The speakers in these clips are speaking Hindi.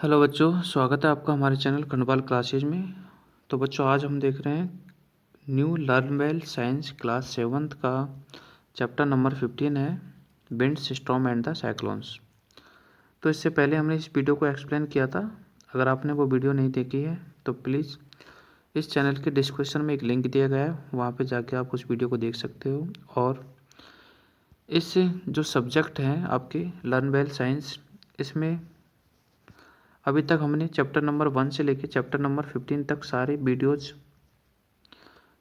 हेलो बच्चों, स्वागत है आपका हमारे चैनल खंडपाल क्लासेज में। तो बच्चों, आज हम देख रहे हैं new learn well science class 7th का चैप्टर नंबर 15 है winds, storm and the cyclones. तो इससे पहले हमने इस वीडियो को एक्सप्लेन किया था। अगर आपने वो वीडियो नहीं देखी है तो प्लीज़ इस चैनल के डिस्क्रिप्शन में एक लिंक दिया गया है, वहाँ पर जाके आप उस वीडियो को देख सकते हो। और इस जो सब्जेक्ट हैं आपके लर्न वेल साइंस, इसमें अभी तक हमने चैप्टर नंबर 1 से लेकर चैप्टर नंबर 15 तक सारे वीडियोज़,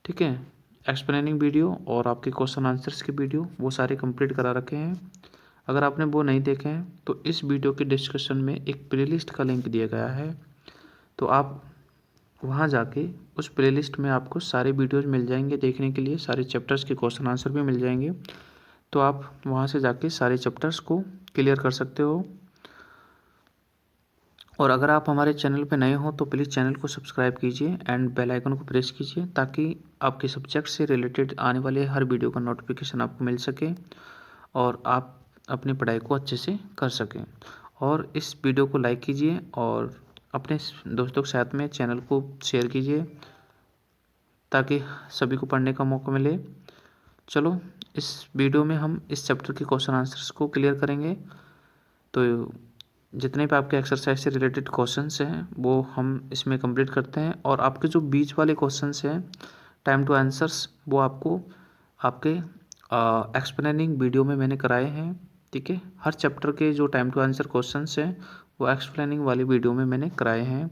ठीक है, एक्सप्लेनिंग वीडियो और आपके क्वेश्चन आंसर्स के वीडियो वो सारे कंप्लीट करा रखे हैं। अगर आपने वो नहीं देखे हैं तो इस वीडियो के डिस्क्रिप्शन में एक प्लेलिस्ट का लिंक दिया गया है, तो आप वहाँ जाके उस प्लेलिस्ट में आपको सारे वीडियोज़ मिल जाएंगे देखने के लिए, सारे चैप्टर्स के क्वेश्चन आंसर भी मिल जाएंगे। तो आप वहाँ से जाके सारे चैप्टर्स को क्लियर कर सकते हो। और अगर आप हमारे चैनल पर नए हो तो प्लीज़ चैनल को सब्सक्राइब कीजिए एंड बेल आइकन को प्रेस कीजिए, ताकि आपके सब्जेक्ट से रिलेटेड आने वाले हर वीडियो का नोटिफिकेशन आपको मिल सके और आप अपनी पढ़ाई को अच्छे से कर सकें। और इस वीडियो को लाइक कीजिए और अपने दोस्तों के साथ में चैनल को शेयर कीजिए, ताकि सभी को पढ़ने का मौका मिले। चलो, इस वीडियो में हम इस चैप्टर के क्वेश्चन आंसर्स को क्लियर करेंगे। तो जितने भी आपके एक्सरसाइज से रिलेटेड क्वेश्चंस हैं वो हम इसमें कंप्लीट करते हैं, और आपके जो बीच वाले क्वेश्चंस हैं टाइम टू आंसर्स, वो आपको आपके एक्सप्लेनिंग वीडियो में मैंने कराए हैं। ठीक है, हर चैप्टर के जो टाइम टू आंसर क्वेश्चंस हैं वो एक्सप्लेनिंग वाली वीडियो में मैंने कराए हैं,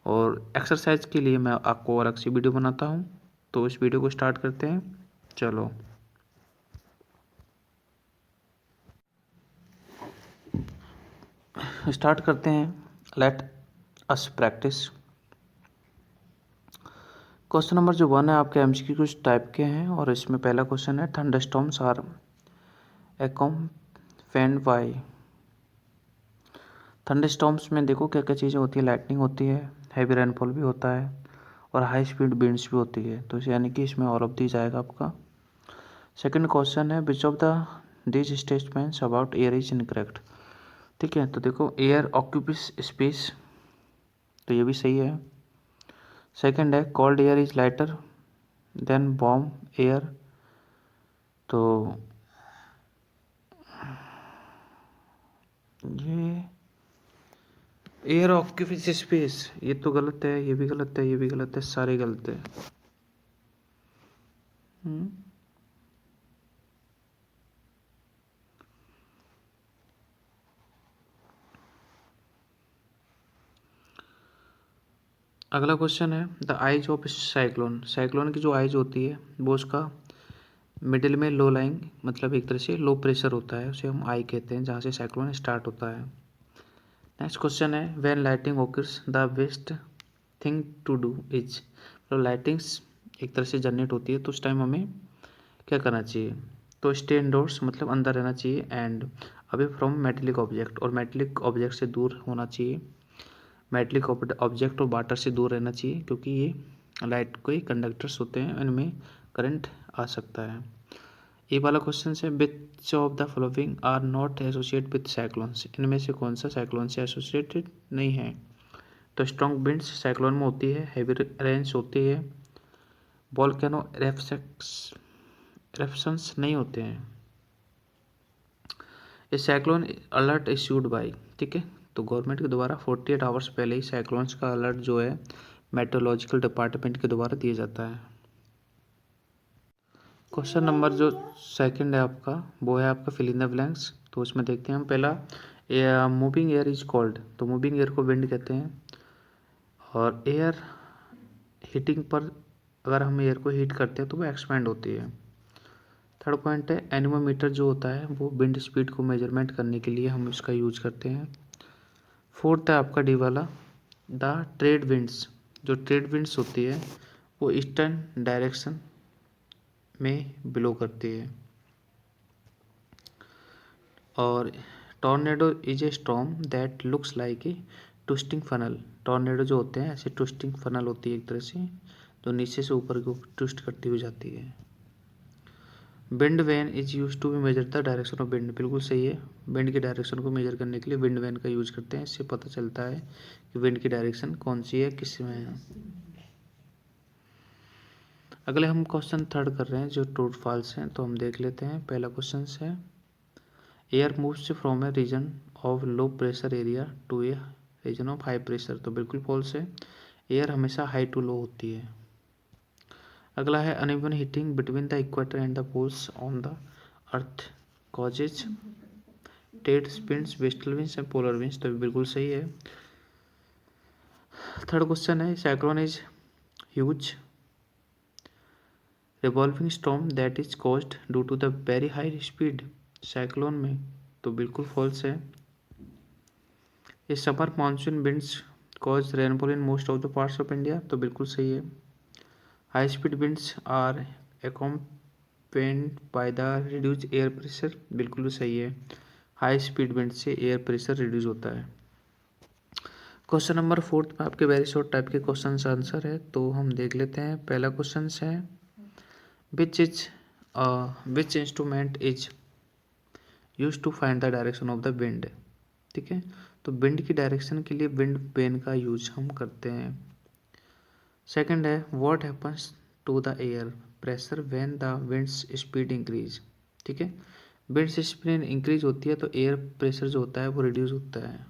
और एक्सरसाइज के लिए मैं आपको अलग से वीडियो बनाता हूँ। तो इस वीडियो को स्टार्ट करते हैं। चलो स्टार्ट करते हैं। Let us practice. Question number जो 1 है आपके एमसीक्यू कुछ टाइप के हैं, और इसमें पहला क्वेश्चन है thunderstorms are accompanied by. Thunderstorms में देखो क्या क्या चीज़ें होती है। लाइटनिंग होती है, हैवी रेनफॉल भी होता है, और हाई स्पीड विंड्स भी होती है। तो यानी कि इसमें ऑल ऑफ दी जाएगा आपका। सेकंड क्वेश्चन है which of the this statements about air is incorrect. ठीक है, तो देखो एयर ऑक्यूपाइज स्पेस, तो ये भी सही है। सेकंड है cold air is lighter than warm air, तो ये एयर ऑक्यूपाइज स्पेस ये तो गलत है, ये भी गलत है, ये भी गलत है, सारे गलत है। अगला क्वेश्चन है the eyes of cyclone. Cyclone की जो आइज होती है वो उसका मिडिल में लो लाइंग, मतलब एक तरह से लो प्रेशर होता है, उसे हम आई कहते हैं, जहाँ से साइक्लोन स्टार्ट होता है। नेक्स्ट क्वेश्चन है when lighting occurs the best thing to do is. मतलब लाइटिंग्स एक तरह से जनरेट होती है, तो उस टाइम हमें क्या करना चाहिए। तो स्टे इंडोर्स, मतलब अंदर रहना चाहिए, and away from metallic object, और मेटेलिक ऑब्जेक्ट से दूर होना चाहिए। मेटेलिक ऑब्जेक्ट और वाटर से दूर रहना चाहिए, क्योंकि ये लाइट के कंडक्टर्स होते हैं, इनमें करंट आ सकता है। ये वाला क्वेश्चन है which of the following are not associate with cyclones. इनमें से कौन सा साइक्लोन से एसोसिएटेड नहीं है। तो स्ट्रॉन्ग विंड्स साइक्लोन में होती है, हैवी रेन्स होती है, वोल्केनो एरप्शंस नहीं होते हैं। ये साइक्लोन अलर्ट इश्यूड बाई, ठीक है, तो गवर्नमेंट के द्वारा 48 आवर्स पहले ही साइक्लोन्स का अलर्ट जो है मेट्रोलॉजिकल डिपार्टमेंट के द्वारा दिया जाता है। क्वेश्चन नंबर जो सेकंड है आपका, वो है आपका फिल इन द ब्लैंक्स। तो उसमें देखते हैं हम पहला, मूविंग एयर इज कॉल्ड। तो मूविंग एयर को विंड कहते हैं, और एयर हीटिंग पर अगर हम एयर को हीट करते हैं तो वो एक्सपेंड होती है। थर्ड पॉइंट है एनीमोमीटर जो होता है वो विंड स्पीड को मेजरमेंट करने के लिए हम इसका यूज करते हैं। फोर्थ है आपका डी वाला द ट्रेड विंड्स। जो ट्रेड विंड्स होती है वो ईस्टर्न डायरेक्शन में बिलो करती है। और tornado is a storm that looks like a twisting funnel. Tornado जो होते हैं ऐसे ट्विस्टिंग फनल होती है एक तरह से, जो नीचे से ऊपर को ट्विस्ट करती हुई जाती है। Wind vane is use to be measure the direction of wind, बिल्कुल सही है। विंड की डायरेक्शन को मेजर करने के लिए विंड वैन का यूज करते हैं, इससे पता चलता है कि विंड की डायरेक्शन कौन सी है, किस में है। अगले हम क्वेश्चन थर्ड कर रहे हैं जो ट्रू फॉल्स हैं, तो हम देख लेते हैं। पहला क्वेश्चन है air moves from a region of low pressure area to a region of high pressure, तो बिल्कुल फॉल्स है। एयर हमेशा हाई टू लो होती है। अगला है uneven heating between the equator and the poles on the earth causes trade winds, western winds and polar winds, तो बिल्कुल सही है। थर्ड क्वेश्चन है cyclone is huge revolving storm that is caused due to the very high speed, cyclone में, तो बिल्कुल फॉल्स है। ये summer monsoon winds cause rainfall in most of the parts of India, तो बिल्कुल सही है। High speed winds are accompanied by the reduce air pressure, बिल्कुल भी सही है। हाई स्पीड विंड से एयर प्रेशर रिड्यूस होता है। क्वेश्चन नंबर फोर्थ में आपके वेरी शॉर्ट टाइप के क्वेश्चन आंसर है, तो हम देख लेते हैं। पहला क्वेश्चन है which instrument is use to find the direction of the wind, ठीक है। तो विंड की डायरेक्शन के लिए विंड वेन का यूज हम करते हैं। सेकंड है what happens to the air pressure when the winds speed increase, ठीक है। विंड्स स्पीड इंक्रीज होती है तो एयर प्रेशर जो होता है वो रिड्यूस होता है।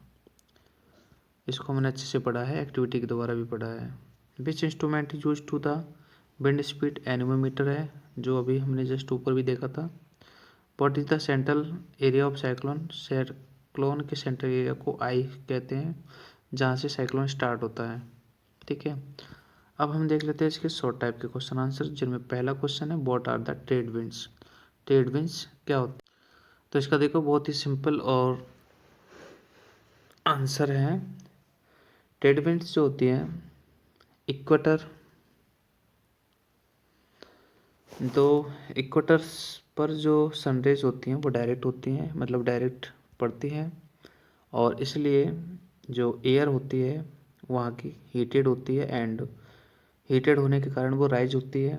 इसको हमने अच्छे से पढ़ा है, एक्टिविटी के द्वारा भी पढ़ा है। Which instrument is use to the wind speed, anemometer है, जो अभी हमने जस्ट ऊपर भी देखा था। What is the central area of cyclone, cyclone के सेंट्रल एरिया को आई कहते हैं, जहाँ से साइक्लोन स्टार्ट होता है, ठीक है। अब हम देख लेते हैं इसके शॉर्ट टाइप के क्वेश्चन आंसर, जिनमें पहला क्वेश्चन है what are the trade winds, trade winds क्या होती है। तो इसका देखो बहुत ही सिंपल और आंसर है। ट्रेड विंड्स जो होती हैं इक्वेटर, तो इक्वेटर्स पर जो सनरेज होती हैं वो डायरेक्ट होती हैं, मतलब डायरेक्ट पड़ती हैं, और इसलिए जो एयर होती है वहाँ की हीटेड होती है, एंड हीटेड होने के कारण वो राइज होती है।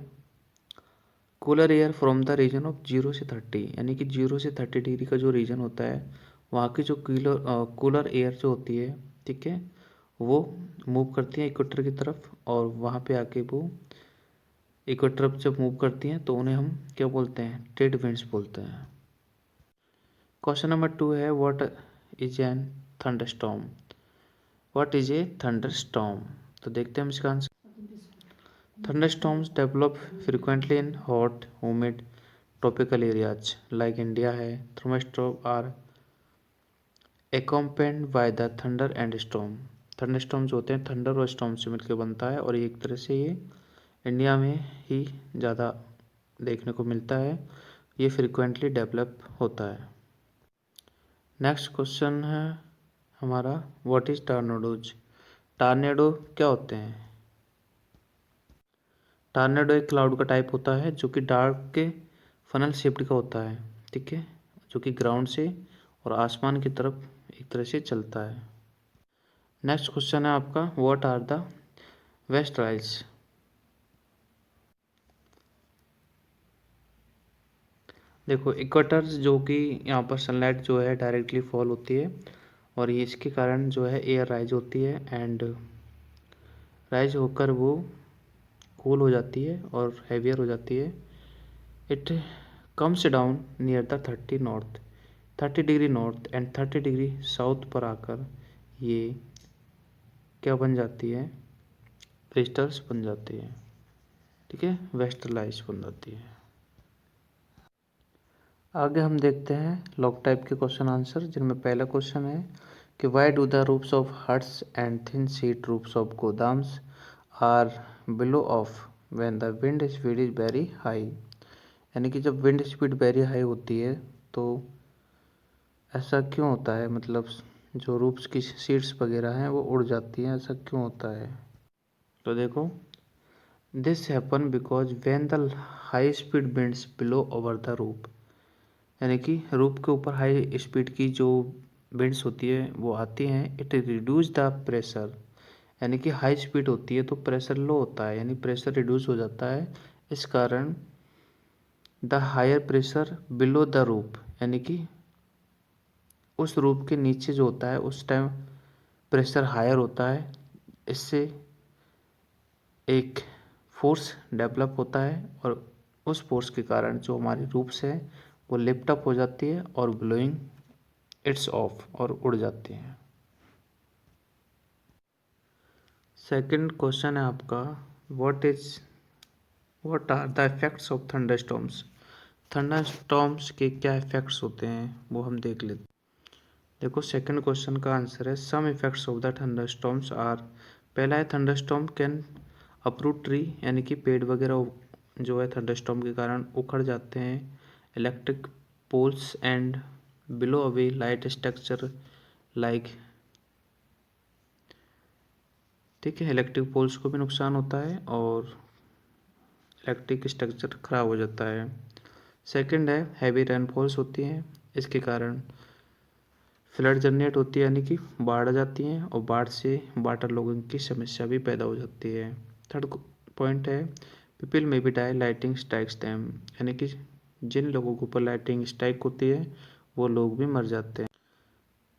Cooler air from the region of 0 से 30, यानी कि 0 से 30 डिग्री का जो रीजन होता है वहाँ की जो कूलर एयर जो होती है, ठीक है, वो मूव करती है इक्वेटर की तरफ, और वहाँ पे आके वो इक्वेटर जब मूव करती हैं तो उन्हें हम क्या बोलते हैं, ट्रेड विंड्स बोलते हैं। क्वेश्चन नंबर 2 है what is an thunderstorm, what is a thunderstorm, तो देखते हैं हम इसका answer. Thunderstorms develop frequently in hot humid tropical areas like India है। Thunderstorm are accompanied by the thunder and storm, thunderstorm जो होते हैं थंडर और स्टॉर्म से मिलकर बनता है, और एक तरह से ये इंडिया में ही ज़्यादा देखने को मिलता है, ये फ्रिक्वेंटली डेवलप होता है। नेक्स्ट क्वेश्चन है हमारा व्हाट इज टॉर्नेडोज, टॉर्नेडो क्या होते हैं। टॉर्नेडो एक क्लाउड का टाइप होता है जो कि डार्क के फनल शेप्ड का होता है, ठीक है, जो कि ग्राउंड से और आसमान की तरफ एक तरह से चलता है। नेक्स्ट क्वेश्चन है आपका व्हाट आर द वेस्टर्लाइज, देखो इक्वेटर जो कि यहाँ पर सनलाइट जो है डायरेक्टली फॉल होती है, और ये इसके कारण जो है एयर राइज होती है, एंड राइज होकर वो कूल हो जाती है और हैवियर हो जाती है। It comes down near the 30 degree north and 30 degree south पर आकर ये क्या बन जाती है, क्रिस्टल्स बन जाती है, ठीक है, वेस्टर्लाइज बन जाती है। आगे हम देखते हैं लॉग टाइप के क्वेश्चन आंसर, जिनमें पहला क्वेश्चन है कि why do the roofs of huts and thin sheet roofs of godowns are blown off when the wind speed is very high, यानी कि जब विंड स्पीड वेरी हाई होती है तो ऐसा क्यों होता है, मतलब जो रूफ्स की सीट्स वगैरह हैं वो उड़ जाती हैं, ऐसा क्यों होता है। तो देखो this happen because when the high speed winds below over the roof, यानी कि रूफ के ऊपर हाई स्पीड की जो विंड्स होती है वो आती हैं, इट रिड्यूस द प्रेशर, यानी कि हाई स्पीड होती है तो प्रेशर लो होता है, यानी प्रेशर रिड्यूस हो जाता है, इस कारण the higher pressure below the roof, यानी कि उस रूफ के नीचे जो होता है उस टाइम प्रेशर हायर होता है। इससे एक फोर्स डेवलप होता है और उस फोर्स के कारण जो हमारी रूफ्स है वो लिफ्ट अप हो जाती है और ब्लोइंग इट्स ऑफ और उड़ जाती है। सेकंड क्वेश्चन है आपका, what are the effects of thunderstorms. Thunderstorms के क्या इफेक्ट्स होते हैं वो हम देख लेते हैं। देखो सेकंड क्वेश्चन का आंसर है some effects of the thunderstorms are. पहला है थंडरस्टॉर्म कैन अप्रूट ट्री, यानी कि पेड़ वगैरह जो है थंडरस्टॉर्म के कारण उखड़ जाते हैं। Electric poles and blow away light structure like, ठीक है, इलेक्ट्रिक पोल्स को भी नुकसान होता है और इलेक्ट्रिक स्ट्रक्चर खराब हो जाता है। सेकंड है हैवी रेनफॉल्स होती हैं, इसके कारण फ्लड जनरेट होती है, यानी कि बाढ़ आ जाती है और बाढ़ से वाटर लॉगिंग की समस्या भी पैदा हो जाती है। थर्ड पॉइंट है people may be die lighting strikes them, यानी कि जिन लोगों के ऊपर लाइटिंग स्ट्राइक होती है वो लोग भी मर जाते हैं।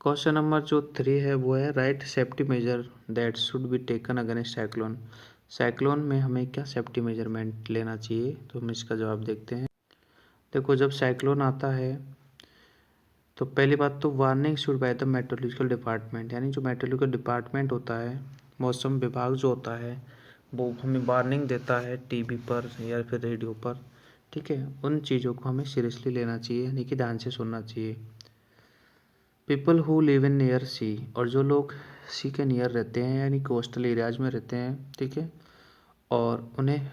क्वेश्चन नंबर जो 3 है वो है right safety major that should be taken against cyclone. Cyclone में हमें क्या सेफ्टी मेजरमेंट लेना चाहिए, तो हम इसका जवाब देखते हैं। देखो जब साइक्लोन आता है तो पहली बात तो warning should by the meteorological department, यानी जो मेट्रोलॉजिकल डिपार्टमेंट होता है, मौसम विभाग जो होता है वो हमें वार्निंग देता है टीवी पर या फिर रेडियो पर, ठीक है। उन चीज़ों को हमें सीरियसली लेना चाहिए, यानी कि ध्यान से सुनना चाहिए। People who live in near sea, और जो लोग सी के नियर रहते हैं यानी कोस्टल एरियाज में रहते हैं, ठीक है, और उन्हें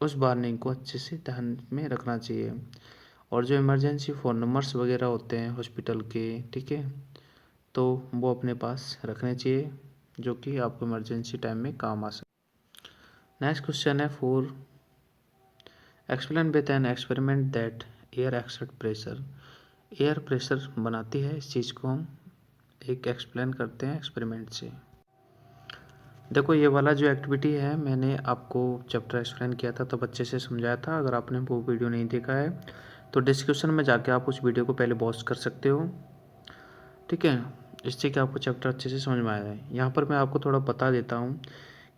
उस वार्निंग को अच्छे से ध्यान में रखना चाहिए। और जो इमरजेंसी फ़ोन नंबर्स वगैरह होते हैं हॉस्पिटल के, ठीक है, तो वो अपने पास रखने चाहिए जो कि आपको इमरजेंसी टाइम में काम आ सके। नेक्स्ट क्वेश्चन है 4, explain with an experiment that air except pressure. Air pressure बनाती है, इस चीज़ को हम एक एक्सप्लेन करते हैं एक्सपेरिमेंट से। देखो ये वाला जो एक्टिविटी है मैंने आपको चैप्टर एक्सप्लेन किया था तब अच्छे से समझाया था। अगर आपने वो वीडियो नहीं देखा है तो डिस्क्रिप्शन में जाके आप उस वीडियो को पहले वॉच कर सकते हो, ठीक है, इससे कि आपको चैप्टर अच्छे से समझ में आया है। यहाँ पर मैं आपको थोड़ा बता देता हूँ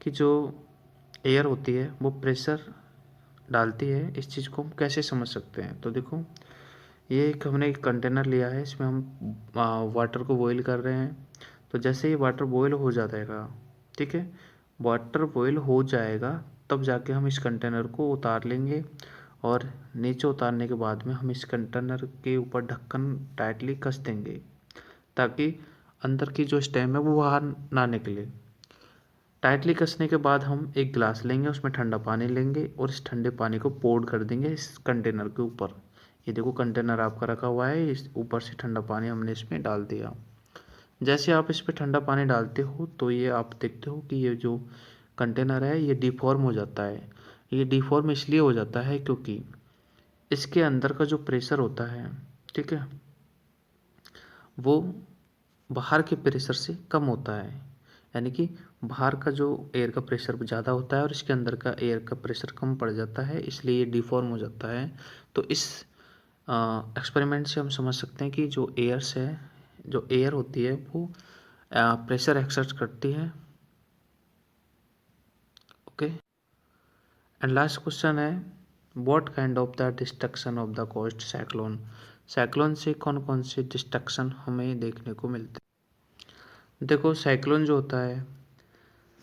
कि जो एयर होती है वो प्रेशर डालती है, इस चीज़ को हम कैसे समझ सकते हैं। तो देखो ये एक हमने एक कंटेनर लिया है, इसमें हम वाटर को बॉईल कर रहे हैं। तो जैसे ही वाटर बॉईल हो जाएगा, ठीक है, वाटर बॉईल हो जाएगा तब जाके हम इस कंटेनर को उतार लेंगे और नीचे उतारने के बाद में हम इस कंटेनर के ऊपर ढक्कन टाइटली कस देंगे ताकि अंदर की जो स्टेम है वो बाहर ना निकले। टाइटली कसने के बाद हम एक गिलास लेंगे, उसमें ठंडा पानी लेंगे और इस ठंडे पानी को पोर कर देंगे इस कंटेनर के ऊपर। ये देखो कंटेनर आपका रखा हुआ है, इस ऊपर से ठंडा पानी हमने इसमें डाल दिया। जैसे आप इस पर ठंडा पानी डालते हो तो ये आप देखते हो कि ये जो कंटेनर है ये डिफॉर्म हो जाता है। ये डिफॉर्म इसलिए हो जाता है क्योंकि इसके अंदर का जो प्रेशर होता है, ठीक है, वो बाहर के प्रेशर से कम होता है, यानी कि बाहर का जो एयर का प्रेशर ज़्यादा होता है और इसके अंदर का एयर का प्रेशर कम पड़ जाता है, इसलिए ये डिफॉर्म हो जाता है। तो इस एक्सपेरिमेंट से हम समझ सकते हैं कि जो एयर होती है वो प्रेशर एक्सर्ट करती है। ओके, एंड लास्ट क्वेश्चन है what kind of the destruction of the coast cyclone. Cyclone से कौन कौन से डिस्ट्रक्शन हमें देखने को मिलते हैं। देखो साइक्लोन जो होता है,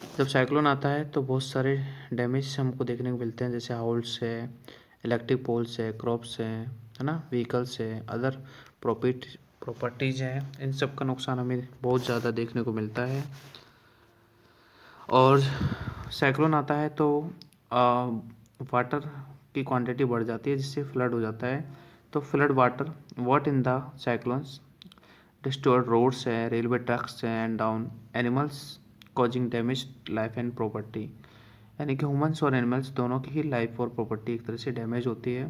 जब साइक्लोन आता है तो बहुत सारे डैमेज हमको देखने को मिलते हैं, जैसे हाउस है, इलेक्ट्रिक पोल्स है, क्रॉप्स है ना, व्हीकल्स है, अदर प्रॉपर्टीज़ हैं, इन सब का नुकसान हमें बहुत ज़्यादा देखने को मिलता है। और साइक्लोन आता है तो वाटर की क्वांटिटी बढ़ जाती है जिससे फ्लड हो जाता है। तो flood water what in the cyclones destroyed roads है, रेलवे ट्रैक्स हैं and down animals causing damage life and property, यानी कि ह्यूमंस और एनिमल्स दोनों की ही लाइफ और प्रॉपर्टी एक तरह से डैमेज होती है।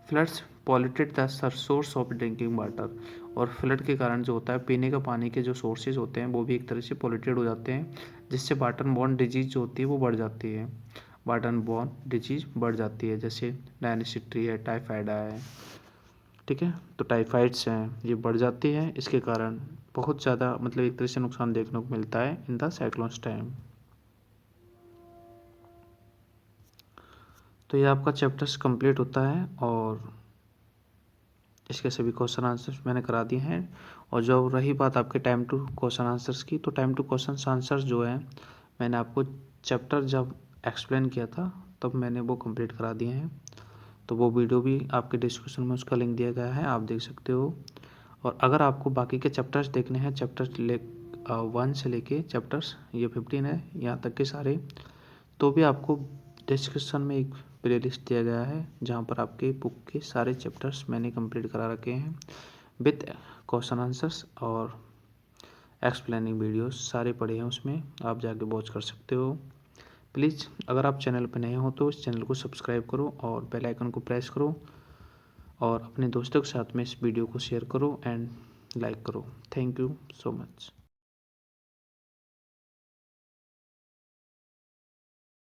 Floods polluted the source of drinking water, और फ्लड के कारण जो होता है पीने का पानी के जो सोर्सेज होते हैं वो भी एक तरह से पॉल्यूटेड हो जाते हैं जिससे वाटर बॉर्न डिजीज जो होती है वो बढ़ जाती है। वाटरन बोर्न डिजीज बढ़ जाती है, जैसे डायनिसिट्री है, टाइफाइड है, ठीक है। तो टाइफाइड्स हैं, ये बढ़ जाती है, इसके कारण बहुत ज़्यादा मतलब एक तरह से नुकसान देखने को मिलता है इन द साइक्लोन्स टाइम। तो ये आपका चैप्टर्स कंप्लीट होता है और इसके सभी क्वेश्चन आंसर्स मैंने करा दिए हैं। और जो रही बात आपके टाइम टू क्वेश्चन आंसर्स की, तो टाइम टू क्वेश्चन आंसर्स जो है मैंने आपको चैप्टर जब एक्सप्लेन किया था तब मैंने वो कंप्लीट करा दिए हैं। तो वो वीडियो भी आपके डिस्क्रिप्शन में उसका लिंक दिया गया है, आप देख सकते हो। और अगर आपको बाकी के चैप्टर्स देखने हैं, चैप्टर्स 1 से लेके चैप्टर्स ये 15 है यहाँ तक के सारे, तो भी आपको डिस्क्रिप्शन में एक प्ले लिस्ट दिया गया है जहाँ पर आपके बुक के सारे चैप्टर्स मैंने कंप्लीट करा रखे हैं विथ क्वेश्चन आंसर्स और एक्सप्लेनिंग वीडियोस सारे पड़े हैं उसमें, आप जाके वॉच कर सकते हो। प्लीज़ अगर आप चैनल पर नए हो तो इस चैनल को सब्सक्राइब करो और बेल आइकन को प्रेस करो और अपने दोस्तों के साथ में इस वीडियो को शेयर करो एंड लाइक करो। Thank you so much.